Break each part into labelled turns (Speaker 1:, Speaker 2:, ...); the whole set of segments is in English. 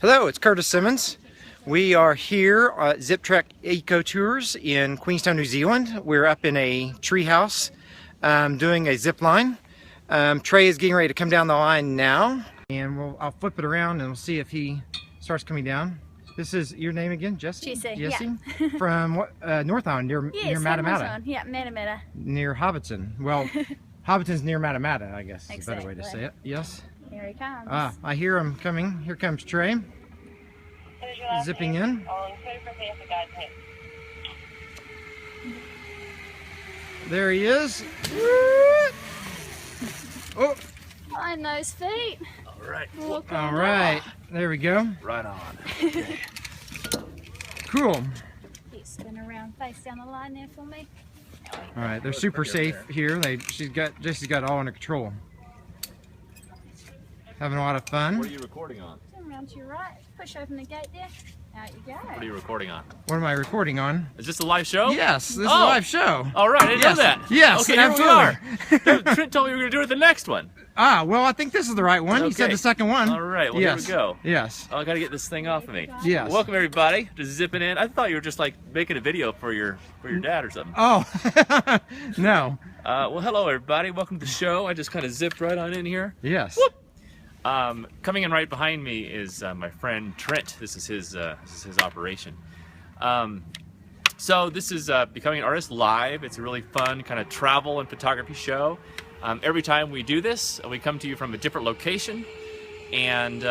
Speaker 1: Hello, it's Curtis Simmons. We are here at Ziptrek Eco Tours in Queenstown, New Zealand. We're up in a tree house doing a zip line. Trey is getting ready to come down the line now, and I'll flip it around and we'll see if he starts coming down. This is your name again, Jesse?
Speaker 2: Jesse,
Speaker 1: yeah.
Speaker 2: Yeah.
Speaker 1: From what, North Island, near Matamata.
Speaker 2: Yeah, Matamata.
Speaker 1: Near Hobbiton. Well, Hobbiton's near Matamata, I guess is a better way to say it. Yes.
Speaker 2: Here he comes.
Speaker 1: I hear him coming. Here comes Trey. Zipping in. There he is. Oh.
Speaker 2: Find those feet.
Speaker 3: All right.
Speaker 1: All right. There we go.
Speaker 3: Right on.
Speaker 1: Okay. Cool.
Speaker 2: You spin around face down the line there for me.
Speaker 1: All right. They're super safe here. Jesse's got it all under control. Having a lot of fun.
Speaker 3: What are you recording on?
Speaker 2: Turn around to your right. Push open the gate there. Out you go.
Speaker 3: What are you recording on?
Speaker 1: What am I recording on?
Speaker 3: Is this a live show?
Speaker 1: Yes, this is a live show.
Speaker 3: All right, I didn't know that.
Speaker 1: Yes,
Speaker 3: okay,
Speaker 1: absolutely.
Speaker 3: Here we are. Trent told me we were going to do it the next one.
Speaker 1: Well, I think this is the right one.
Speaker 3: Okay.
Speaker 1: You said the second one.
Speaker 3: All right, well,
Speaker 1: yes.
Speaker 3: Here we go.
Speaker 1: Yes.
Speaker 3: Oh, I got to get this thing off of me.
Speaker 1: Yes.
Speaker 3: Welcome, everybody, to Zipping In. I thought you were just like making a video for your dad or something.
Speaker 1: Oh, no.
Speaker 3: Well, hello, everybody. Welcome to the show. I just kind of zipped right on in here.
Speaker 1: Yes.
Speaker 3: Whoop. Coming in right behind me is my friend Trent. This is his operation. So this is Becoming an Artist Live. It's a really fun kind of travel and photography show. Every time we do this, we come to you from a different location, and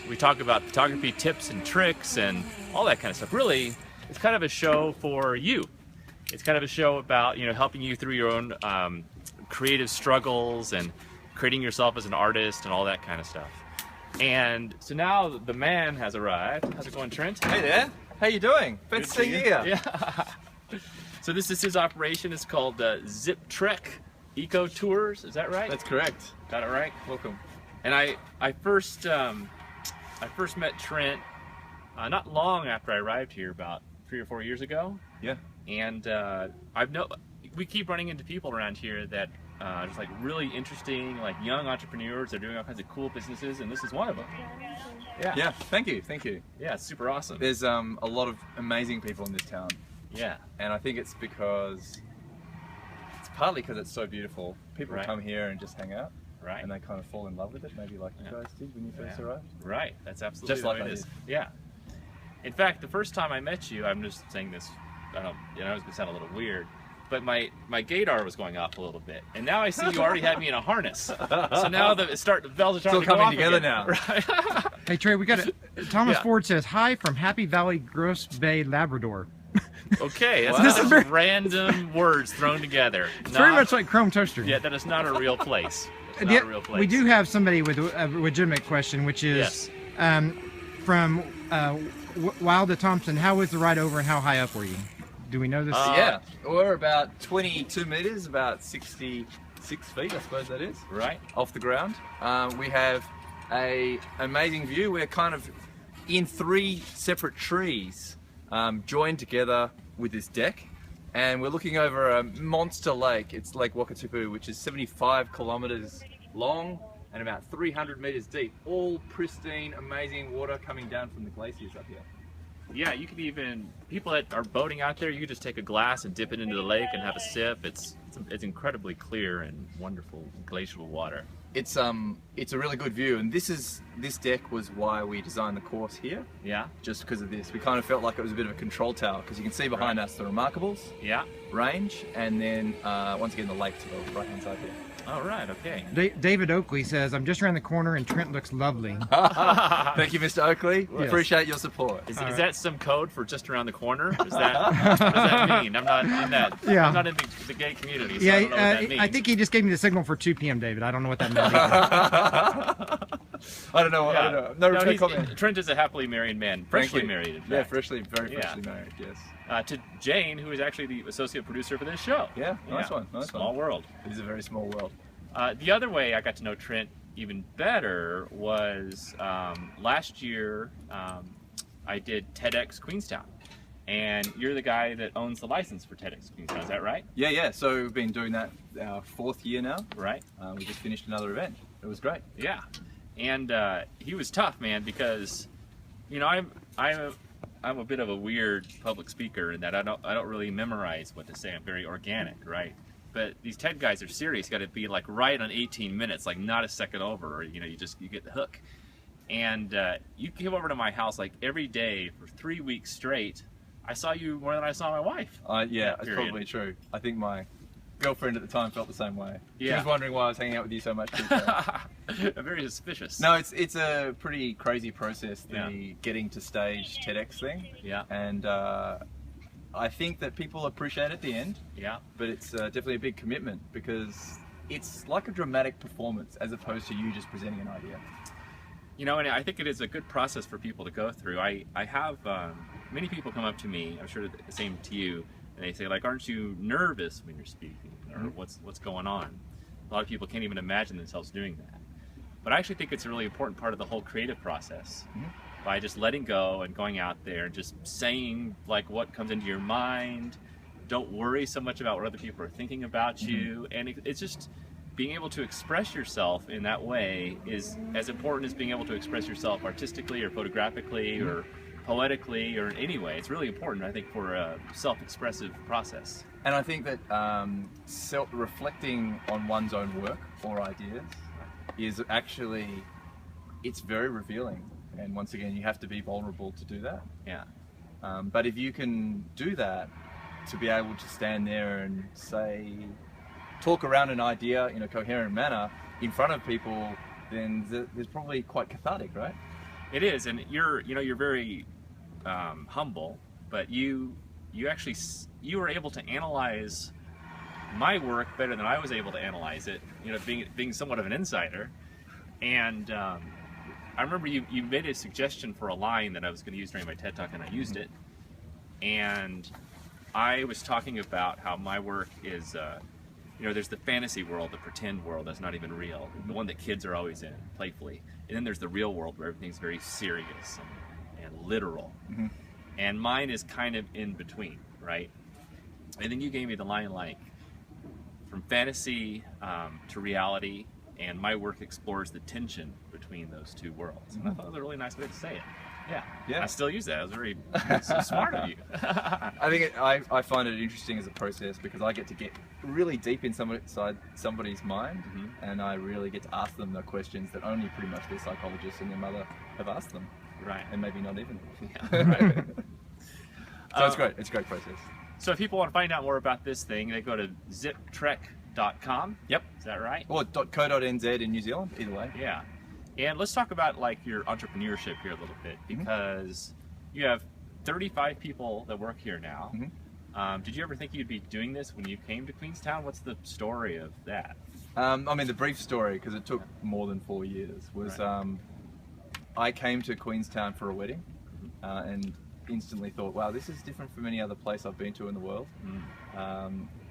Speaker 3: we talk about photography tips and tricks and all that kind of stuff. Really, it's kind of a show for you. It's kind of a show about, you know, helping you through your own creative struggles and creating yourself as an artist and all that kind of stuff. And so now the man has arrived. How's it going, Trent?
Speaker 4: Hey there. How you doing? Good to see you here.
Speaker 3: Yeah. So this is his operation. It's called Ziptrek Eco Tours. Is that right?
Speaker 4: That's correct.
Speaker 3: Got it right.
Speaker 4: Welcome.
Speaker 3: And I first met Trent not long after I arrived here, about 3 or 4 years ago.
Speaker 4: Yeah.
Speaker 3: And we keep running into people around here that just like really interesting, like young entrepreneurs. They're doing all kinds of cool businesses, and this is one of them. Yeah.
Speaker 4: Yeah. Thank you. Thank you.
Speaker 3: Yeah, it's super awesome.
Speaker 4: There's a lot of amazing people in this town.
Speaker 3: Yeah.
Speaker 4: And I think it's partly because it's so beautiful. People come here and just hang out.
Speaker 3: Right.
Speaker 4: And they kind of fall in love with it, maybe like you guys did when you first arrived.
Speaker 3: Right. That's absolutely
Speaker 4: just like
Speaker 3: the way
Speaker 4: it
Speaker 3: it is.
Speaker 4: is.
Speaker 3: Yeah. In fact, the first time I met you, I'm just saying this, I was going to sound a little weird, but my gaydar was going off a little bit, and now I see you already had me in a harness. So now the bells are starting
Speaker 4: Still
Speaker 3: to go
Speaker 4: coming
Speaker 3: off
Speaker 4: together
Speaker 3: again.
Speaker 4: now.
Speaker 3: Right.
Speaker 1: Hey, Trey, we got it. Thomas
Speaker 3: Yeah.
Speaker 1: Ford says, hi from Happy Valley, Grosse Bay, Labrador.
Speaker 3: Okay, that's
Speaker 4: Wow.
Speaker 3: just some random words thrown together.
Speaker 1: It's very much like Chrome Toaster.
Speaker 3: Yeah, that is not a real place. It's not a real place.
Speaker 1: We do have somebody with a legitimate question, which is from Wilda Thompson. How was the ride over and how high up were you? Do we know this?
Speaker 4: Yeah. We're about 22 meters, about 66 feet, I suppose that is.
Speaker 3: Right.
Speaker 4: Off the ground. We have an amazing view. We're kind of in 3 separate trees joined together with this deck, and we're looking over a monster lake. It's Lake Wakatipu, which is 75 kilometers long and about 300 meters deep. All pristine, amazing water coming down from the glaciers up here.
Speaker 3: Yeah, you could even, people that are boating out there, you could just take a glass and dip it into the lake and have a sip. It's incredibly clear and wonderful glacial water.
Speaker 4: It's a really good view, and this deck was why we designed the course here.
Speaker 3: Yeah.
Speaker 4: Just because of this. We kind of felt like it was a bit of a control tower, because you can see behind us the Remarkables range, and then once again the lake to the right hand side here.
Speaker 3: All right, okay.
Speaker 1: David Oakley says, I'm just around the corner and Trent looks lovely.
Speaker 4: Thank you, Mr. Oakley. We appreciate your support.
Speaker 3: Is that some code for just around the corner? Is that, what does that mean? I'm not in that.
Speaker 1: Yeah.
Speaker 3: I'm not in the gay community, so I don't know what that means.
Speaker 1: I think he just gave me the signal for 2 p.m., David. I don't know what that meant.
Speaker 4: I don't know. I don't know. No comment.
Speaker 3: Trent is a happily married man, freshly married. In fact.
Speaker 4: Yeah, very freshly married. Yes.
Speaker 3: To Jane, who is actually the associate producer for this show.
Speaker 4: Yeah, nice one.
Speaker 3: Small world.
Speaker 4: It is a very small world.
Speaker 3: The other way I got to know Trent even better was last year I did TEDx Queenstown, and you're the guy that owns the license for TEDx Queenstown, is that right?
Speaker 4: Yeah, so we've been doing that our 4th year now.
Speaker 3: Right.
Speaker 4: We just finished another event. It was great.
Speaker 3: Yeah, and he was tough, man, because You know, I'm a bit of a weird public speaker in that I don't really memorize what to say. I'm very organic, right? But these TED guys are serious. You got to be like right on 18 minutes, like not a second over, or you know, you get the hook. And you came over to my house like every day for 3 weeks straight. I saw you more than I saw my wife.
Speaker 4: Yeah, that's probably true. I think my girlfriend at the time felt the same way.
Speaker 3: Yeah.
Speaker 4: She was wondering why I was hanging out with you so much.
Speaker 3: Very suspicious.
Speaker 4: No, it's a pretty crazy process, the getting to stage TEDx thing.
Speaker 3: Yeah.
Speaker 4: And I think that people appreciate it at the end.
Speaker 3: Yeah.
Speaker 4: But it's definitely a big commitment because it's like a dramatic performance as opposed to you just presenting an idea.
Speaker 3: You know, and I think it is a good process for people to go through. I have many people come up to me, I'm sure the same to you, and they say, like, aren't you nervous when you're speaking? Or what's going on? A lot of people can't even imagine themselves doing that. But I actually think it's a really important part of the whole creative process. By just letting go and going out there and just saying like what comes into your mind. Don't worry so much about what other people are thinking about you. And it's just being able to express yourself in that way is as important as being able to express yourself artistically or photographically or poetically or in any way. It's really important, I think, for a self-expressive process.
Speaker 4: And I think that reflecting on one's own work or ideas is actually, it's very revealing. And once again, you have to be vulnerable to do that.
Speaker 3: Yeah.
Speaker 4: But if you can do that, to be able to stand there and say, talk around an idea in a coherent manner in front of people, then there's probably quite cathartic, right?
Speaker 3: It is, and you're very humble, but you were able to analyze my work better than I was able to analyze it. You know, being somewhat of an insider, and I remember you made a suggestion for a line that I was going to use during my TED Talk, and I used it. And I was talking about how my work is, you know, there's the fantasy world, the pretend world that's not even real, the one that kids are always in, playfully. And then there's the real world where everything's very serious and literal. And mine is kind of in between, right? And then you gave me the line like, from fantasy to reality, and my work explores the tension between those two worlds. And I thought it was a really nice way to say it. Yeah. I still use that. It was very so smart of you.
Speaker 4: I find it interesting as a process because I get to get really deep inside somebody's mind, and I really get to ask them the questions that only pretty much their psychologist and their mother have asked them.
Speaker 3: Right.
Speaker 4: And maybe not even.
Speaker 3: Right.
Speaker 4: So it's great. It's a great process.
Speaker 3: So if people want to find out more about this thing, they go to Ziptrek.com.
Speaker 4: Yep.
Speaker 3: Is that right?
Speaker 4: Or .co.nz in New Zealand, either way.
Speaker 3: Yeah. And let's talk about like your entrepreneurship here a little bit, because you have 35 people that work here now. Did you ever think you'd be doing this when you came to Queenstown? What's the story of that?
Speaker 4: I mean, the brief story, because it took more than 4 years, was I came to Queenstown for a wedding and instantly thought, wow, this is different from any other place I've been to in the world.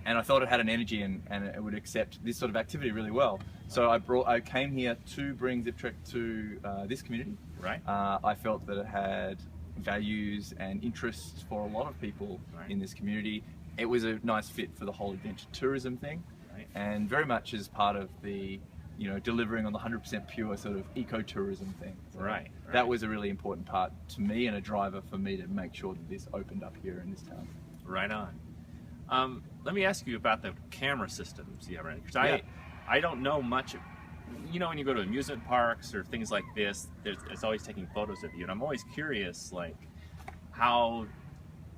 Speaker 4: And I thought it had an energy and it would accept this sort of activity really well. So I came here to bring Ziptrek to this community.
Speaker 3: Right.
Speaker 4: I felt that it had values and interests for a lot of people in this community. It was a nice fit for the whole adventure tourism thing, and very much as part of the, you know, delivering on the 100% pure sort of ecotourism thing. So that was a really important part to me and a driver for me to make sure that this opened up here in this town.
Speaker 3: Right on. Let me ask you about the camera systems you have around, because I don't know much. You know, when you go to amusement parks or things like this, it's always taking photos of you, and I'm always curious, like, how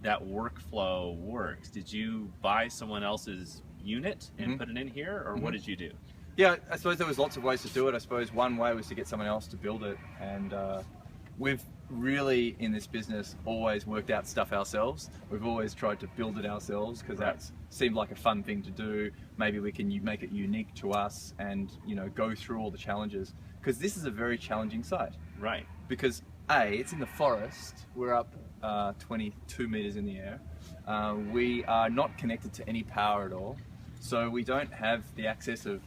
Speaker 3: that workflow works. Did you buy someone else's unit and put it in here, or what did you do?
Speaker 4: Yeah, I suppose there was lots of ways to do it. I suppose one way was to get someone else to build it, and we've really, in this business, always worked out stuff ourselves. We've always tried to build it ourselves because that seemed like a fun thing to do. Maybe we can make it unique to us and, you know, go through all the challenges, because this is a very challenging site.
Speaker 3: Right.
Speaker 4: Because it's in the forest. We're up 22 meters in the air. We are not connected to any power at all, so we don't have the access of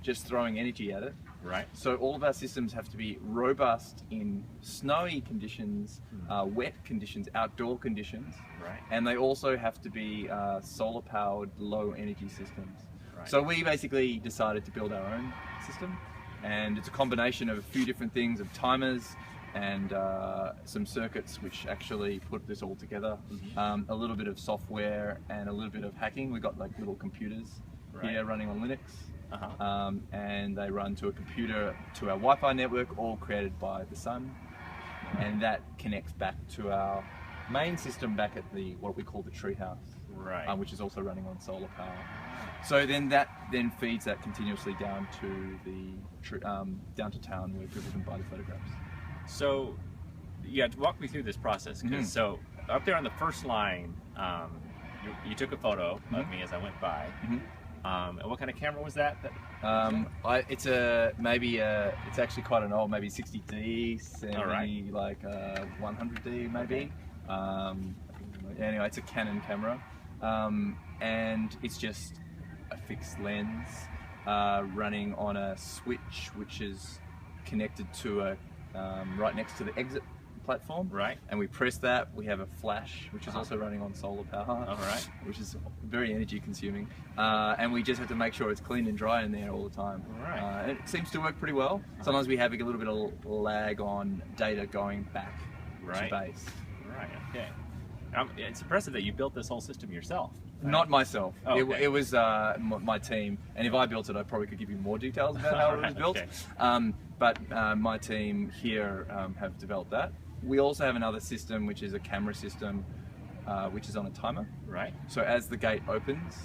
Speaker 4: just throwing energy at it.
Speaker 3: Right.
Speaker 4: So all of our systems have to be robust in snowy conditions, wet conditions, outdoor conditions, and they also have to be solar powered, low energy systems. So we basically decided to build our own system, and it's a combination of a few different things, of timers, and some circuits which actually put this all together. A little bit of software and a little bit of hacking. We've got like little computers here running on Linux, and they run to a computer to our Wi-Fi network, all created by the sun, and that connects back to our main system back at the what we call the treehouse, which is also running on solar power. So then that feeds that continuously down to the down to town where people can buy the photographs.
Speaker 3: So, yeah, walk me through this process. So up there on the first line, you took a photo of me as I went by. And what kind of camera was that?
Speaker 4: It's actually quite an old, maybe 60D, 70, like 100D maybe. Anyway, it's a Canon camera, and it's just a fixed lens running on a switch which is connected to a right next to the exit platform. And we press that, we have a flash which is also running on solar power, which is very energy consuming, and we just have to make sure it's clean and dry in there all the time. And it seems to work pretty well. Sometimes we have a little bit of lag on data going back to base.
Speaker 3: Okay. It's impressive that you built this whole system yourself.
Speaker 4: Not myself.
Speaker 3: Oh, okay.
Speaker 4: It was my team, and if I built it, I probably could give you more details about how it was built. But my team here have developed that. We also have another system, which is a camera system, which is on a timer. So as the gate opens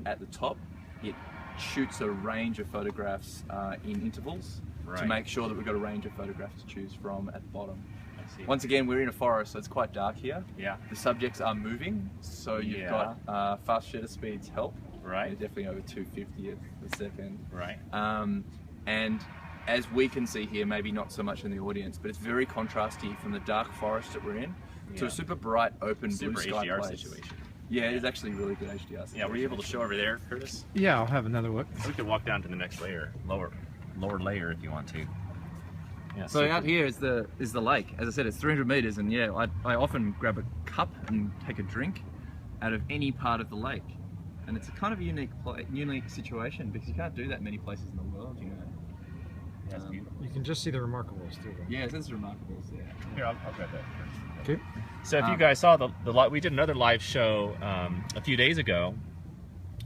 Speaker 4: at the top, it shoots a range of photographs in intervals to make sure that we've got a range of photographs to choose from at the bottom. Once again, we're in a forest, so it's quite dark here. The subjects are moving, so you've got fast shutter speeds help. They're definitely over 250 a second. And as we can see here, maybe not so much in the audience, but it's very contrasty from the dark forest that we're in to a super bright, open, blue sky
Speaker 3: HDR
Speaker 4: place.
Speaker 3: situation.
Speaker 4: Yeah, it is actually really good HDR situation.
Speaker 3: Yeah, were you able to show over there, Curtis?
Speaker 1: Yeah, I'll have another look.
Speaker 3: We could walk down to the next layer, lower layer if you want to. Yeah,
Speaker 4: so out here is the lake. As I said, it's 300 meters, and yeah, I often grab a cup and take a drink out of any part of the lake, and it's a kind of a unique situation because you can't do that many places in the world, you know.
Speaker 3: That's beautiful.
Speaker 1: You can just see the Remarkables too.
Speaker 4: Yeah, this is Remarkables. Yeah.
Speaker 3: Here, I'll grab that.
Speaker 1: Okay.
Speaker 3: So if you guys saw we did another live show a few days ago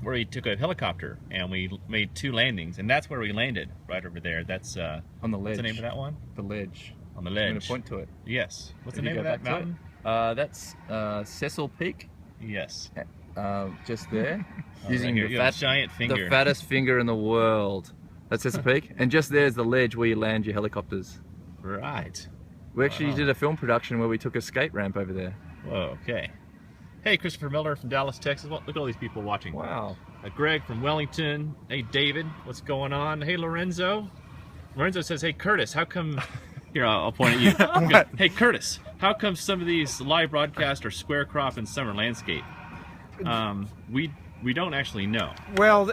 Speaker 3: where we took a helicopter and we made 2 landings, and that's where we landed, right over there. That's
Speaker 4: on the ledge.
Speaker 3: What's the name of that one?
Speaker 4: The ledge.
Speaker 3: On the ledge.
Speaker 4: I'm going to point to it.
Speaker 3: Yes. What's the name of that mountain?
Speaker 4: That's Cecil Peak.
Speaker 3: Yes.
Speaker 4: Just there.
Speaker 3: Using your giant finger.
Speaker 4: The fattest finger in the world. That's Cecil Peak. And just there's the ledge where you land your helicopters.
Speaker 3: Right.
Speaker 4: We actually did a film production where we took a skate ramp over there.
Speaker 3: Whoa, okay. Hey, Christopher Miller from Dallas, Texas. Look at all these people watching.
Speaker 4: Wow.
Speaker 3: Greg from Wellington. Hey, David, what's going on? Hey, Lorenzo. Lorenzo says, hey, Curtis, how come... Here, I'll point at you. Hey, Curtis, how come some of these live broadcasts are square crop and some are landscape? We don't actually know.
Speaker 1: Well,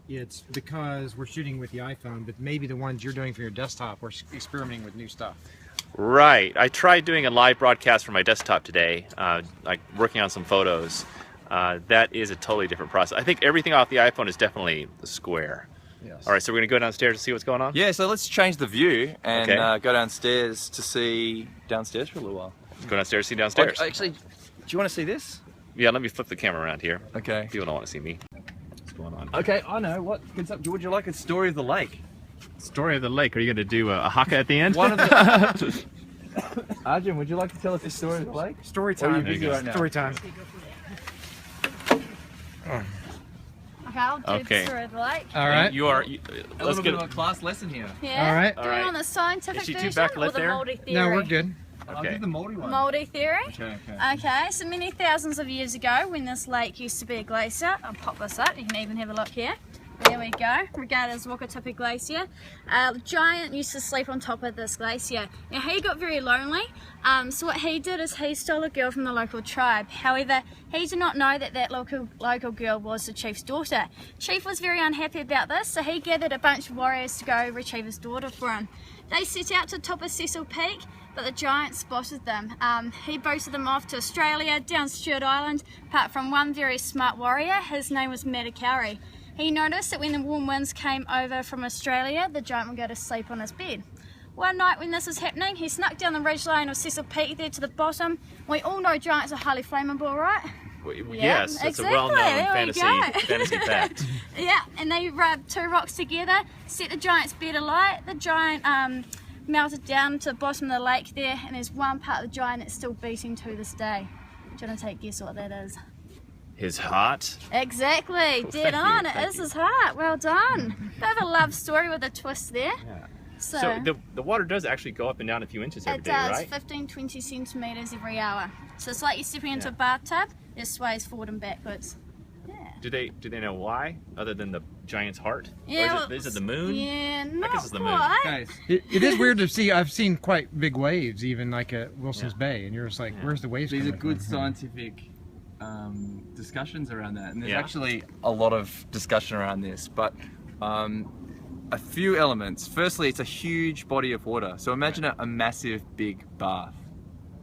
Speaker 1: it's because we're shooting with the iPhone, but maybe the ones you're doing for your desktop, we're experimenting with new stuff.
Speaker 3: Right. I tried doing a live broadcast for my desktop today, like working on some photos. That is a totally different process. I think everything off the iPhone is definitely the square.
Speaker 4: Yes.
Speaker 3: All right, so we're going to go downstairs to see what's going on?
Speaker 4: Yeah, so let's change the view and go downstairs to see downstairs for a little while.
Speaker 3: Let's go downstairs, see downstairs.
Speaker 4: Actually, do you want to see this?
Speaker 3: Yeah, let me flip the camera around here.
Speaker 4: Okay.
Speaker 3: People don't want to see me. What's going on?
Speaker 4: Okay, I know. Would you like a story of the lake?
Speaker 3: Story of the lake. Are you going to do a haka at the end?
Speaker 4: One of the... Arjun, would you like to tell us the story of the lake?
Speaker 1: Story time.
Speaker 4: Or are you busy right now?
Speaker 1: Story time.
Speaker 2: Okay, I'll do the story of the lake.
Speaker 1: All right.
Speaker 3: You are.
Speaker 4: A little bit of a class lesson here.
Speaker 2: Yeah.
Speaker 1: All right.
Speaker 2: Do we want the scientific
Speaker 3: Is she too
Speaker 2: version
Speaker 3: backlit
Speaker 2: or the
Speaker 3: there?
Speaker 2: Maori theory?
Speaker 1: No, we're good.
Speaker 4: I'll do the Maori one.
Speaker 2: Maori theory?
Speaker 4: Okay.
Speaker 2: Okay, so many thousands of years ago when this lake used to be a glacier, I'll pop this up, you can even have a look here. There we go, regarded as Wakatipu Glacier. The giant used to sleep on top of this glacier. Now he got very lonely, so what he did is he stole a girl from the local tribe. However, he did not know that that local girl was the chief's daughter. Chief was very unhappy about this, so he gathered a bunch of warriors to go retrieve his daughter for him. They set out to top of Cecil Peak, but the giant spotted them. He boated them off to Australia, down Stewart Island, apart from one very smart warrior. His name was Matakauri. He noticed that when the warm winds came over from Australia, the giant would go to sleep on his bed. one night when this was happening, he snuck down the ridgeline of Cecil Peak there to the bottom. We all know giants are highly flammable, right?
Speaker 3: Yes, it's
Speaker 2: exactly.
Speaker 3: a well-known fantasy fact.
Speaker 2: Yeah, and they rubbed 2 rocks together, set the giant's bed alight. The giant melted down to the bottom of the lake there, and there's one part of the giant that's still beating to this day. Do you want to take a guess what that is?
Speaker 3: His heart.
Speaker 2: Exactly, dead on. It is his heart. Well done. Bit of a love story with a twist there.
Speaker 3: Yeah.
Speaker 2: So
Speaker 3: the water does actually go up and down a few inches every
Speaker 2: it
Speaker 3: day,
Speaker 2: does,
Speaker 3: right?
Speaker 2: 15-20 centimeters every hour. So it's like you're stepping into a bathtub. It sways forward and backwards. Yeah.
Speaker 3: Do they know why, other than the giant's heart?
Speaker 2: Yeah.
Speaker 3: Or is it the moon?
Speaker 2: Yeah, not
Speaker 3: guess it's the moon.
Speaker 2: quite.
Speaker 4: Guys,
Speaker 1: It is weird to see. I've seen quite big waves, even like at Wilson's Bay, and you're just like, where's the waves
Speaker 4: these are
Speaker 1: coming
Speaker 4: good
Speaker 1: from?
Speaker 4: scientific discussions around that, and there's
Speaker 3: Yeah.
Speaker 4: actually a lot of discussion around this, but a few elements. Firstly, it's a huge body of water, so imagine a massive big bath.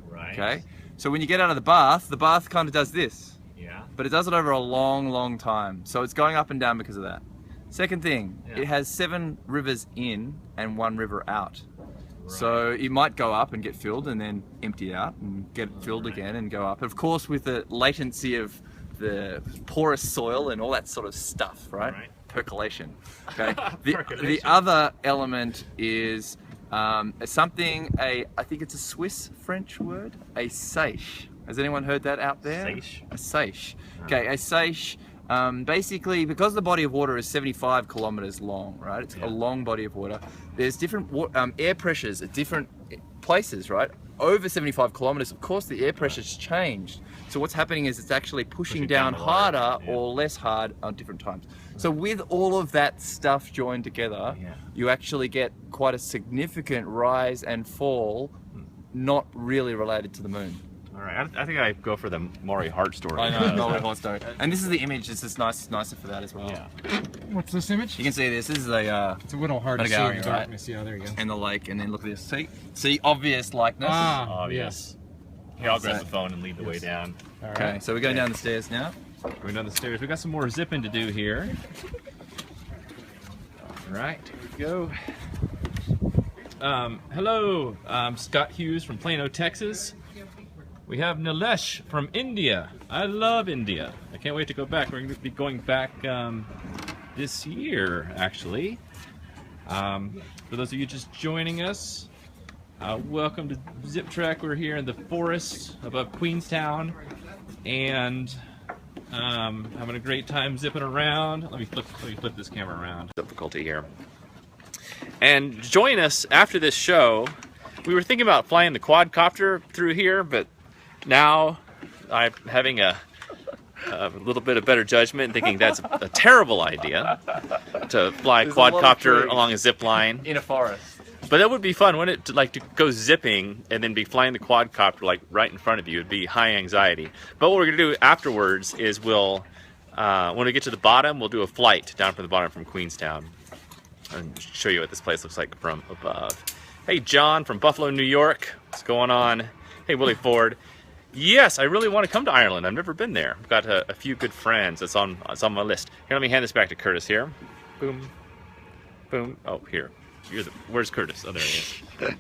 Speaker 3: Right.
Speaker 4: Okay, so when you get out of the bath kind of does this,
Speaker 3: Yeah.
Speaker 4: but it does it over a long time, so it's going up and down because of that. Second thing,
Speaker 3: Yeah.
Speaker 4: it has 7 rivers in and 1 river out. So it might go up and get filled and then empty out and get filled again and go up. Of course, with the latency of the porous soil and all that sort of stuff, right?
Speaker 3: Right.
Speaker 4: Percolation. Okay. The
Speaker 3: Percolation.
Speaker 4: other element is something, I think it's a Swiss-French word, a seiche. Has anyone heard that out there?
Speaker 3: Seiche?
Speaker 4: A seiche. Okay, a seiche. Basically, because the body of water is 75 kilometers long, right? It's a long body of water. There's different air pressures at different places, right? Over 75 kilometers, of course, the air pressure's changed. So what's happening is it's actually pushing down
Speaker 3: down the water,
Speaker 4: harder
Speaker 3: yeah.
Speaker 4: or less hard on different times. So with all of that stuff joined together, you actually get quite a significant rise and fall, not really related to the moon.
Speaker 3: All right. I think I go for the Maori heart story.
Speaker 4: I know, Maori horse story. And this is the image. It's just nicer for that as well.
Speaker 3: Yeah.
Speaker 1: What's this image?
Speaker 4: You can see this. This is a
Speaker 1: It's a little hard to see
Speaker 4: gallery,
Speaker 1: in
Speaker 4: right?
Speaker 1: darkness. Yeah, there you go.
Speaker 4: and the lake, and then look at this. See obvious likeness.
Speaker 1: Ah,
Speaker 3: Obvious. Here, I'll grab the phone and lead the way down.
Speaker 1: All
Speaker 4: Okay,
Speaker 1: right.
Speaker 4: so we're going down the stairs now.
Speaker 3: Going down the stairs. We got some more zipping to do here. All right, here we go. Hello, I'm Scott Hughes from Plano, Texas. We have Nilesh from India. I love India. I can't wait to go back. We're going to be going back this year, actually. For those of you just joining us, welcome to Ziptrek. We're here in the forest above Queenstown, and having a great time zipping around. Let me flip this camera around. Difficulty here. And join us after this show. We were thinking about flying the quadcopter through here, but now I'm having a little bit of better judgment, thinking that's a terrible idea to fly a
Speaker 4: There's a lot of
Speaker 3: quadcopter
Speaker 4: trees.
Speaker 3: along a zip line.
Speaker 4: In a forest.
Speaker 3: But that would be fun, wouldn't it? To go zipping and then be flying the quadcopter like right in front of you. It'd be high anxiety. But what we're gonna do afterwards is we'll, when we get to the bottom, we'll do a flight down from the bottom from Queenstown and show you what this place looks like from above. Hey, John from Buffalo, New York. What's going on? Hey, Willie Ford. Yes, I really want to come to Ireland. I've never been there. I've got a few good friends. It's on my list. Here, let me hand this back to Curtis here. Boom, boom. Oh, here. Where's Curtis? Oh, there he is.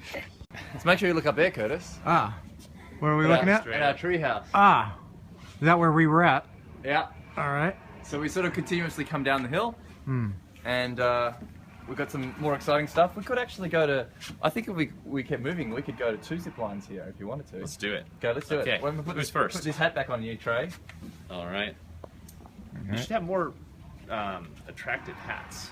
Speaker 4: Let's make sure you look up there, Curtis.
Speaker 1: Ah, what are we looking at?
Speaker 4: At our treehouse.
Speaker 1: Ah, is that where we were at?
Speaker 4: Yeah.
Speaker 1: All right.
Speaker 4: So we sort of continuously come down the hill, and we've got some more exciting stuff. We could actually go to, I think if we kept moving, we could go to 2 zip lines here if you wanted to.
Speaker 3: Let's do it.
Speaker 4: Okay, let's do
Speaker 3: Okay.
Speaker 4: it. When we put
Speaker 3: Who's
Speaker 4: this,
Speaker 3: first?
Speaker 4: Put this hat back on you, Trey.
Speaker 3: All right. You should have more attractive hats.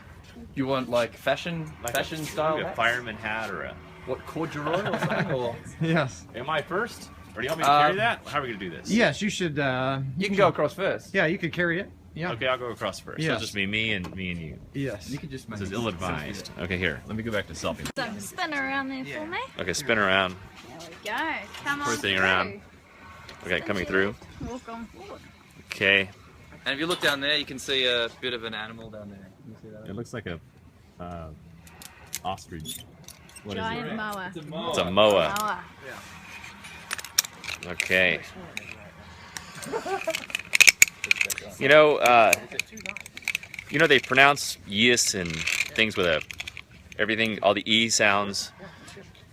Speaker 4: You want like fashion style
Speaker 3: maybe a
Speaker 4: hats?
Speaker 3: fireman hat or a...
Speaker 4: What, corduroy or something? Or?
Speaker 1: Yes.
Speaker 3: Am I first? Or do you want me to carry that? How are we going to do this?
Speaker 1: Yes, you should.
Speaker 4: You can go across first.
Speaker 1: Yeah, you could carry it. Yeah.
Speaker 3: Okay, I'll go across first.
Speaker 1: Yes.
Speaker 3: It'll just be me and you.
Speaker 1: Yes.
Speaker 4: You could just make
Speaker 3: This is ill-advised. Okay, here. Let me go back to selfie.
Speaker 2: So spin around there for me.
Speaker 3: Okay, spin around.
Speaker 2: There we go. Come on.
Speaker 3: Rotating
Speaker 2: through.
Speaker 3: around. Okay, coming through.
Speaker 2: Walk on forward.
Speaker 3: Okay.
Speaker 4: And if you look down there, you can see a bit of an animal down there. Can you see that?
Speaker 3: It looks like a ostrich. What is
Speaker 2: Giant
Speaker 3: it?
Speaker 2: moa.
Speaker 3: It's a moa.
Speaker 2: Moa.
Speaker 3: Okay. You know they pronounce yes and things with everything, all the E sounds.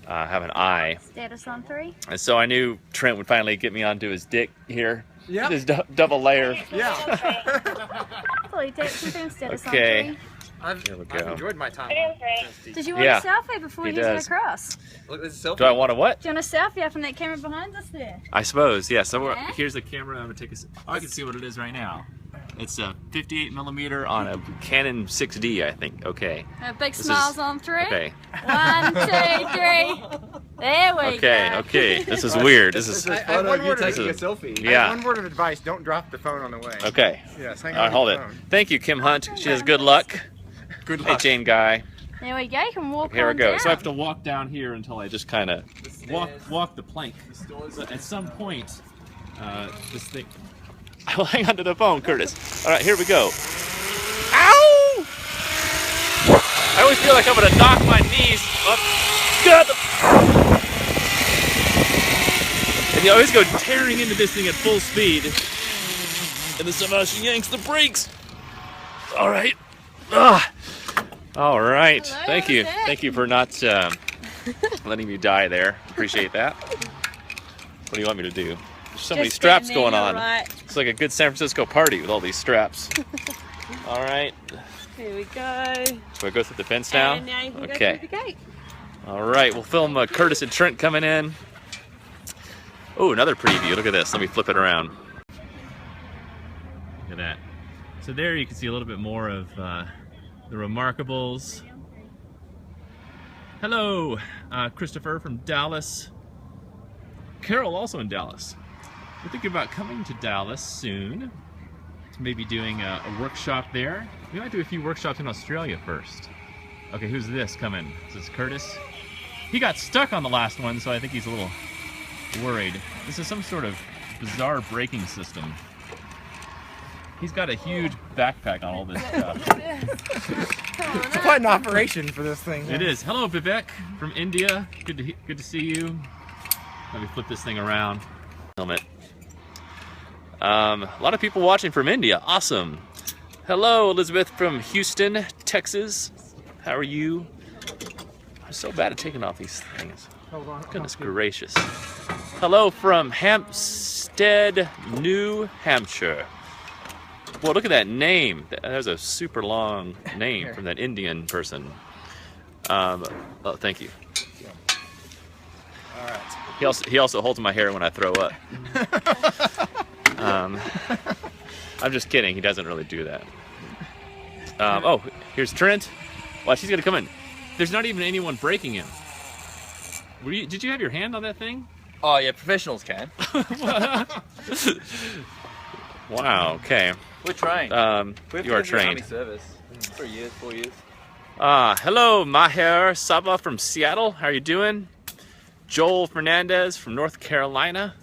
Speaker 3: have an eye.
Speaker 2: Status on 3.
Speaker 3: And so I knew Trent would finally get me onto his dick here.
Speaker 1: Yeah.
Speaker 3: His double layer.
Speaker 1: Yeah.
Speaker 2: Fully confirmed status
Speaker 3: Okay.
Speaker 2: on 3.
Speaker 3: There we
Speaker 1: I've
Speaker 3: go.
Speaker 1: enjoyed my time.
Speaker 2: Did you want
Speaker 3: Yeah,
Speaker 2: a selfie before
Speaker 3: he
Speaker 2: you head
Speaker 3: does.
Speaker 2: across?
Speaker 4: Look, there's a selfie.
Speaker 3: Do I want to what?
Speaker 2: Do you want a selfie up from that camera behind us there?
Speaker 3: I suppose, yeah. So
Speaker 2: Yeah.
Speaker 3: here's the camera. I'm gonna take a. I can see what it is right now. It's a 58mm on a Canon 6D, I think. Okay.
Speaker 2: Big
Speaker 3: This
Speaker 2: smiles
Speaker 3: is-
Speaker 2: on 3.
Speaker 3: Okay.
Speaker 2: 1, 2, 3. There we
Speaker 3: Okay.
Speaker 2: go.
Speaker 3: Okay. This is weird. This is.
Speaker 1: I have one word of-
Speaker 4: taking a
Speaker 3: this
Speaker 4: selfie.
Speaker 3: Yeah.
Speaker 1: One word of advice: don't drop the phone on the way.
Speaker 3: Okay.
Speaker 1: Yes, hang
Speaker 3: All right,
Speaker 1: on.
Speaker 3: hold
Speaker 1: to
Speaker 3: it.
Speaker 1: the phone.
Speaker 3: Thank you, Kim Hunt. She has good luck.
Speaker 4: Good
Speaker 3: Hey, Jane Guy.
Speaker 2: There we go. You can walk
Speaker 3: Here we
Speaker 2: on
Speaker 3: go.
Speaker 2: down.
Speaker 3: So I have to walk down here until I just kind of walk the plank. But at some point, this thing. I will hang on to the phone, Curtis. All right, here we go. Ow! I always feel like I'm gonna knock my knees up. God! And you always go tearing into this thing at full speed, and then somehow she yanks the brakes. All right. Ah. All right.
Speaker 2: Hello,
Speaker 3: Thank you.
Speaker 2: how's it?
Speaker 3: Thank you for not letting me die there. Appreciate that. What do you want me to do? There's so many
Speaker 2: Just
Speaker 3: straps
Speaker 2: stand there,
Speaker 3: going on.
Speaker 2: you're right.
Speaker 3: It's like a good San Francisco party with all these straps. All right.
Speaker 2: Here we go.
Speaker 3: So I go through the fence now?
Speaker 2: And now you can
Speaker 3: Okay.
Speaker 2: go through the gate.
Speaker 3: All right. We'll film Curtis and Trent coming in. Oh, another preview. Look at this. Let me flip it around. Look at that. So there you can see a little bit more of the Remarkables. Hello, Christopher from Dallas. Carol also in Dallas. We're thinking about coming to Dallas soon. To maybe doing a workshop there. We might do a few workshops in Australia first. Okay, who's this coming? Is this Curtis? He got stuck on the last one, so I think he's a little worried. This is some sort of bizarre braking system. He's got a huge backpack on all this stuff.
Speaker 1: It's quite an operation for this thing.
Speaker 3: It is. Hello, Vivek from India. Good to see you. Let me flip this thing around. Helmet. A lot of people watching from India. Awesome. Hello, Elizabeth from Houston, Texas. How are you? I'm so bad at taking off these things.
Speaker 1: Hold on.
Speaker 3: Goodness gracious. Hello from Hampstead, New Hampshire. Well, look at that name. There's a super long name from that Indian person. Oh, thank you.
Speaker 1: All right.
Speaker 3: He also holds my hair when I throw up. I'm just kidding. He doesn't really do that. Oh, here's Trent. Watch, he's gonna come in. There's not even anyone breaking him. Did you have your hand on that thing?
Speaker 4: Oh yeah, professionals can.
Speaker 3: Wow. Okay.
Speaker 4: We're trained.
Speaker 3: You are trained.
Speaker 4: Army service. 3 years, 4 years.
Speaker 3: Hello, Maher Saba from Seattle. How are you doing? Joel Fernandez from North Carolina.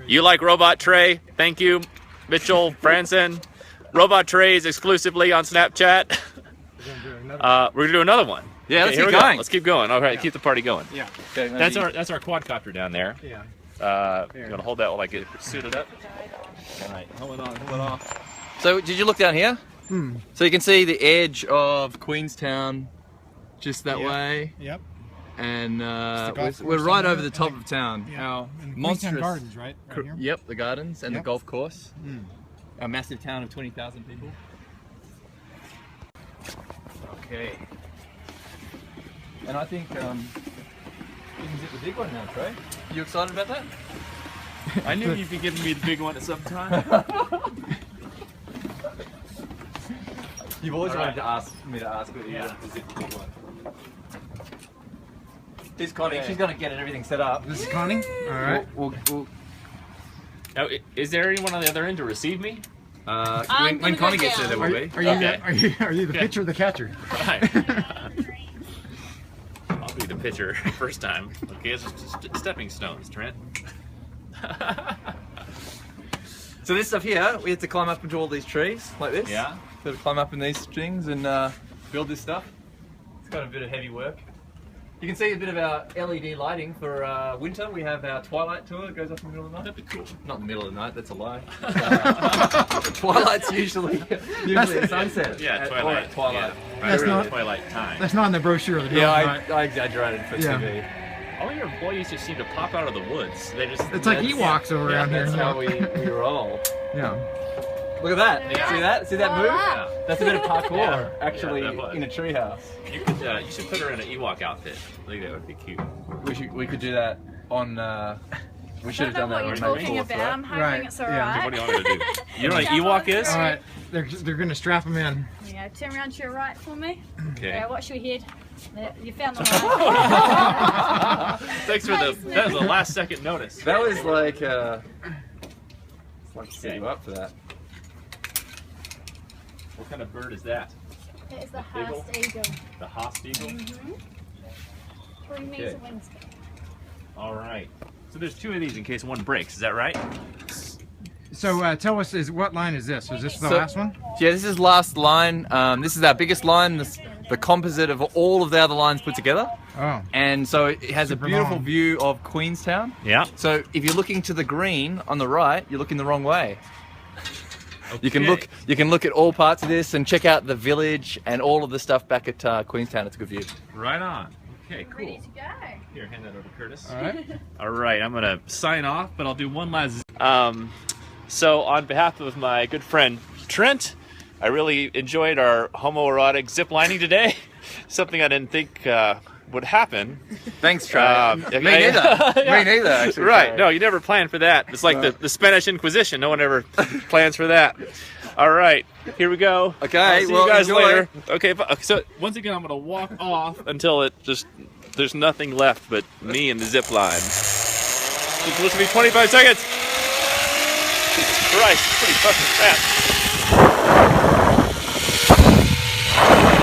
Speaker 3: You like Robot Trey? Thank you, Mitchell Branson. Robot Trey is exclusively on Snapchat. We're gonna do another one.
Speaker 4: Yeah, let's
Speaker 3: here
Speaker 4: keep
Speaker 3: we go.
Speaker 4: going.
Speaker 3: Let's keep going. All right, keep the party going.
Speaker 1: Yeah.
Speaker 4: Okay,
Speaker 3: That's our quadcopter down there.
Speaker 1: Yeah.
Speaker 3: You gonna hold that while I get suited up? All right, hold it on.
Speaker 4: So, did you look down here? So you can see the edge of Queenstown, just that
Speaker 1: Yeah.
Speaker 4: way,
Speaker 1: Yep.
Speaker 4: and
Speaker 1: golf
Speaker 4: we're
Speaker 1: course
Speaker 4: right
Speaker 1: down
Speaker 4: over
Speaker 1: there.
Speaker 4: the top of town.
Speaker 1: Yeah.
Speaker 4: Our
Speaker 1: And
Speaker 4: monstrous
Speaker 1: Queenstown Gardens, right? Right here.
Speaker 4: Yep, the gardens and
Speaker 1: Yep.
Speaker 4: the golf course. A massive town of 20,000 people. Okay. And I think we can zip the big one now, Trey. You excited about that?
Speaker 3: I knew you'd be giving me the big one at some time.
Speaker 4: You've always
Speaker 3: All
Speaker 4: wanted
Speaker 3: right.
Speaker 4: to ask me to ask whether you
Speaker 3: Yeah.
Speaker 4: wanted to zip the big one. Here's Connie.
Speaker 3: Okay.
Speaker 4: She's going to get everything set up.
Speaker 1: This is Connie. All right.
Speaker 4: We'll
Speaker 3: Now, is there anyone on the other end to receive me?
Speaker 2: I'm
Speaker 4: when
Speaker 2: gonna
Speaker 4: Connie
Speaker 2: go
Speaker 4: gets there,
Speaker 2: down.
Speaker 4: there will be.
Speaker 1: Are you
Speaker 3: Okay.
Speaker 1: are you the
Speaker 3: Okay.
Speaker 1: pitcher or the catcher?
Speaker 3: Right. I'll be the pitcher first time. Okay, it's just stepping stones, Trent.
Speaker 4: So this stuff here, we had to climb up into all these trees like this.
Speaker 3: Yeah.
Speaker 4: So to climb up in these strings and build this stuff. It's kind of a bit of heavy work. You can see a bit of our LED lighting for winter. We have our twilight tour that goes up in the middle of the night.
Speaker 3: That'd be cool.
Speaker 4: Not in the middle of the night, that's a lie. Twilight's usually at sunset.
Speaker 3: Yeah,
Speaker 4: Or at twilight.
Speaker 3: Yeah.
Speaker 1: That's
Speaker 3: Right,
Speaker 1: not-
Speaker 3: twilight time.
Speaker 1: That's not in the brochure. The
Speaker 4: Yeah,
Speaker 1: right?
Speaker 4: I exaggerated for
Speaker 1: Yeah.
Speaker 4: TV.
Speaker 3: All your employees just seem to pop out of the woods. They just.
Speaker 1: It's like Ewoks over around here.
Speaker 4: That's how we roll.
Speaker 1: Yeah.
Speaker 4: Look at that.
Speaker 2: Yeah.
Speaker 4: See that? See that move?
Speaker 2: Yeah.
Speaker 4: That's a bit of parkour,
Speaker 3: Yeah.
Speaker 4: actually,
Speaker 3: Yeah, that was.
Speaker 4: in a treehouse.
Speaker 3: You should put her in an Ewok outfit. I think that would be cute.
Speaker 4: We could do that on. We should
Speaker 2: I
Speaker 4: have
Speaker 2: don't know
Speaker 4: done that
Speaker 2: what
Speaker 4: on
Speaker 2: you're
Speaker 4: May
Speaker 2: talking
Speaker 4: 4th,
Speaker 2: about.
Speaker 4: right?
Speaker 2: I'm hoping
Speaker 1: Right,
Speaker 2: it's
Speaker 1: yeah.
Speaker 2: alright.
Speaker 3: What do you want me to do? You know what an Ewok is?
Speaker 1: All right. They're gonna strap them in.
Speaker 2: Yeah, turn around to your right for me.
Speaker 3: Okay.
Speaker 2: Yeah, watch your head. There, you found the one.
Speaker 3: Thanks for that was the last second notice.
Speaker 4: That was like. It's like to set you up for that.
Speaker 3: What kind of bird is that?
Speaker 2: It's the
Speaker 3: Eagle?
Speaker 2: Haast Eagle.
Speaker 3: The Haast Eagle?
Speaker 2: 3 meter wingspan.
Speaker 3: All right. So there's 2 of these in case one breaks. Is that right?
Speaker 1: So tell us, what line is this? Is this the
Speaker 4: So-
Speaker 1: last one?
Speaker 4: Yeah, this is last line. This is our biggest line. The composite of all of the other lines put together.
Speaker 1: Oh.
Speaker 4: And so it has
Speaker 1: Super
Speaker 4: a beautiful
Speaker 1: long.
Speaker 4: view of Queenstown.
Speaker 3: Yeah.
Speaker 4: So if you're looking to the green on the right, you're looking the wrong way. You can look at all parts of this and check out the village and all of the stuff back at Queenstown. It's a good view.
Speaker 3: Right on. Okay,
Speaker 2: Ready
Speaker 3: cool.
Speaker 2: to go.
Speaker 3: Here, hand that over to Curtis.
Speaker 1: All right.
Speaker 3: All right, I'm gonna sign off, but I'll do one last. So on behalf of my good friend Trent, I really enjoyed our homoerotic ziplining today. Something I didn't think would happen.
Speaker 4: Thanks, Trey.
Speaker 3: Okay.
Speaker 4: Me neither.
Speaker 3: Yeah.
Speaker 4: Me neither, actually.
Speaker 3: Right?
Speaker 4: Trey.
Speaker 3: No, you never plan for that. It's like the Spanish Inquisition. No one ever plans for that. All right, here we go.
Speaker 4: Okay,
Speaker 3: I'll see
Speaker 4: well,
Speaker 3: you guys
Speaker 4: enjoy.
Speaker 3: later. Okay, so once again, I'm gonna walk off until there's nothing left but me and the zip line. It's supposed to be 25 seconds. Jesus Christ, it's pretty fucking fast. I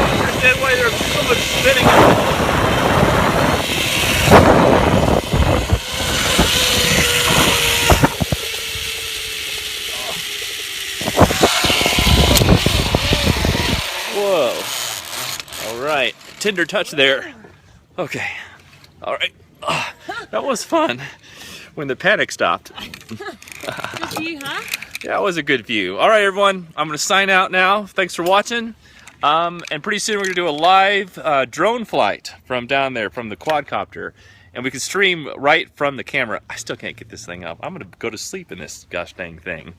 Speaker 3: don't understand why there's so much spinning. Whoa. All right. Tender touch there. Okay. All right. That was fun when the panic stopped.
Speaker 2: Good view, huh?
Speaker 3: Yeah, it was a good view. All right, everyone. I'm going to sign out now. Thanks for watching. And pretty soon we're going to do a live drone flight from down there, from the quadcopter. And we can stream right from the camera. I still can't get this thing up. I'm going to go to sleep in this gosh dang thing.